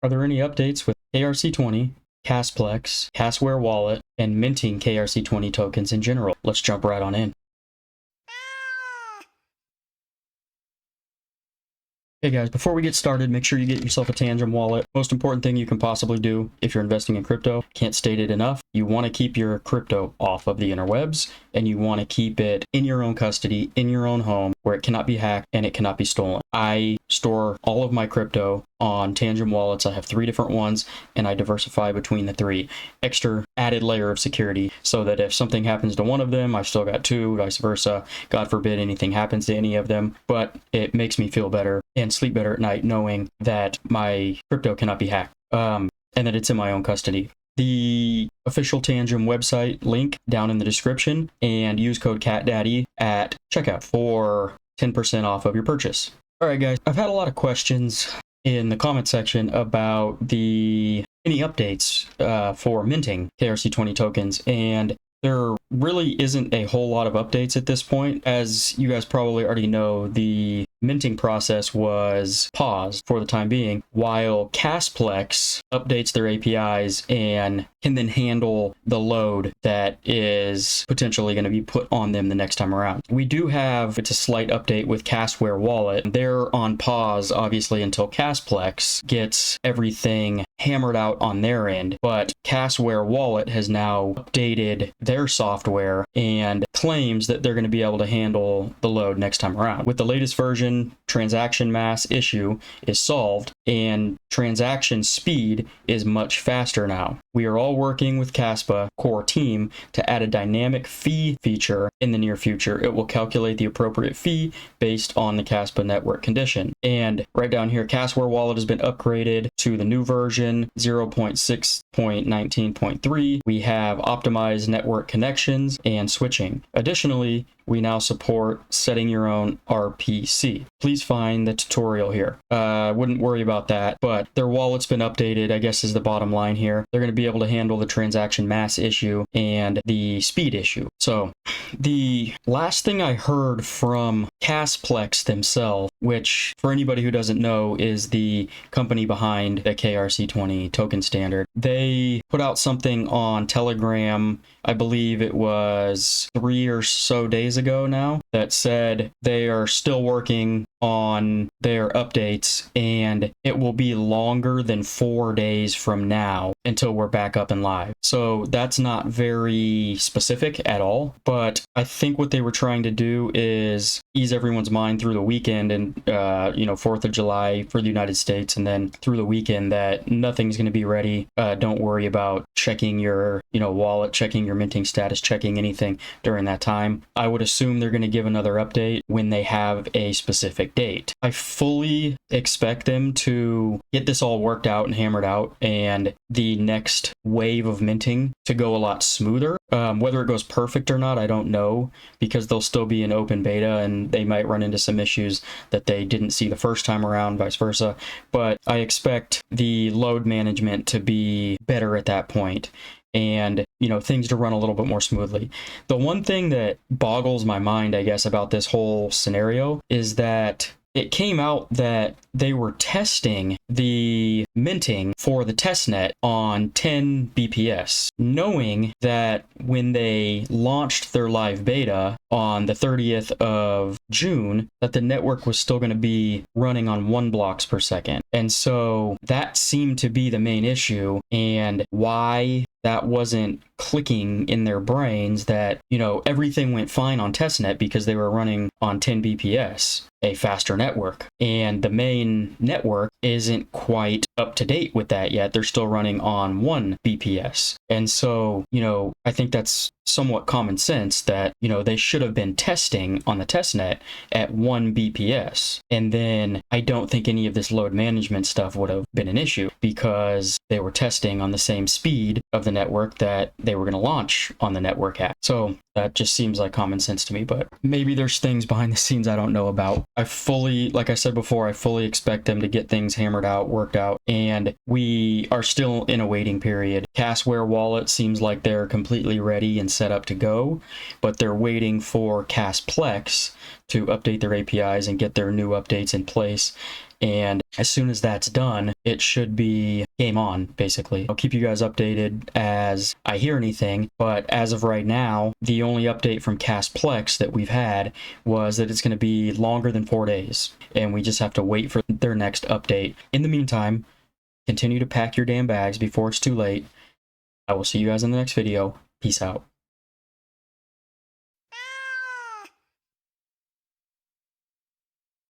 Are there any updates with KRC-20, Kasplex, Kasware wallet, and minting KRC-20 tokens in general? Let's jump right on in. Hey guys, before we get started, make sure you get yourself a Tangem wallet. Most important thing you can possibly do if you're investing in crypto. Can't state it enough. You want to keep your crypto off of the interwebs, and you want to keep it in your own custody, in your own home, where it cannot be hacked and it cannot be stolen. I store all of my crypto on Tangem wallets. I have 3 different ones, and I diversify between the 3. Extra added layer of security so that if something happens to one of them, I've still got 2, vice versa. God forbid anything happens to any of them, but it makes me feel better and sleep better at night knowing that my crypto cannot be hacked, and that it's in my own custody. The official Tangem website link down in the description, and use code CATDADDY at checkout for 10% off of your purchase. All right, guys, I've had a lot of questions in the comment section about any updates for minting KRC-20 tokens, and there really isn't a whole lot of updates at this point. As you guys probably already know, the minting process was paused for the time being, while Cplex updates their APIs and can then handle the load that is potentially going to be put on them the next time around. We do have, it's a slight update with Kasware wallet. They're on pause, obviously, until Cplex gets everything hammered out on their end, but Kasware wallet has now updated their software and claims that they're going to be able to handle the load next time around. With the latest version, transaction mass issue is solved and transaction speed is much faster now. We are all working with KASPA core team to add a dynamic fee feature in the near future. It will calculate the appropriate fee based on the KASPA network condition. And right down here, Kasware wallet has been upgraded to the new version 0.6.19.3. We have optimized network connections and switching. Additionally, we now support setting your own RPC. Please find the tutorial here. Wouldn't worry about that, but their wallet's been updated, I guess is the bottom line here. They're going to be able to handle the transaction mass issue and the speed issue. So the last thing I heard from Cplex themselves, which for anybody who doesn't know is the company behind the KRC-20 token standard, they put out something on Telegram, I believe it was 3 or so days ago now, that said they are still working on their updates and it will be longer than 4 days from now until we're back up and live. So that's not very specific at all, but I think what they were trying to do is ease everyone's mind through the weekend and 4th of July for the United States, and then through the weekend that nothing's going to be ready. Don't worry about checking your wallet, checking your minting status, checking anything during that time. I would assume they're going to give another update when they have a specific date. I fully expect them to get this all worked out and hammered out, and the next wave of minting to go a lot smoother. Whether it goes perfect or not, I don't know, because they'll still be in open beta and they might run into some issues that they didn't see the first time around, vice versa. But I expect the load management to be better at that point, and things to run a little bit more smoothly. The one thing that boggles my mind, I guess, about this whole scenario is that it came out that they were testing the minting for the testnet on 10 BPS, knowing that when they launched their live beta on the 30th of June, that the network was still going to be running on 1 blocks per second. And so that seemed to be the main issue, and why that wasn't clicking in their brains that, everything went fine on testnet because they were running on 10 BPS, a faster network. And the main network isn't quite up to date with that yet. They're still running on 1 BPS. And so, I think that's somewhat common sense that, they should have been testing on the testnet at 1 BPS. And then I don't think any of this load management stuff would have been an issue because they were testing on the same speed of the network that they were going to launch on the network at. So that just seems like common sense to me, but maybe there's things behind the scenes I don't know about. Like I said before, I fully expect them to get things hammered out, worked out, and we are still in a waiting period. Kasware wallet seems like they're completely ready and set up to go, but they're waiting for Kasplex to update their APIs and get their new updates in place. And as soon as that's done, it should be game on, basically. I'll keep you guys updated as I hear anything, but as of right now, the only update from Cplex that we've had was that it's going to be longer than 4 days, and we just have to wait for their next update. In the meantime, continue to pack your damn bags before it's too late. I will see you guys in the next video. Peace out.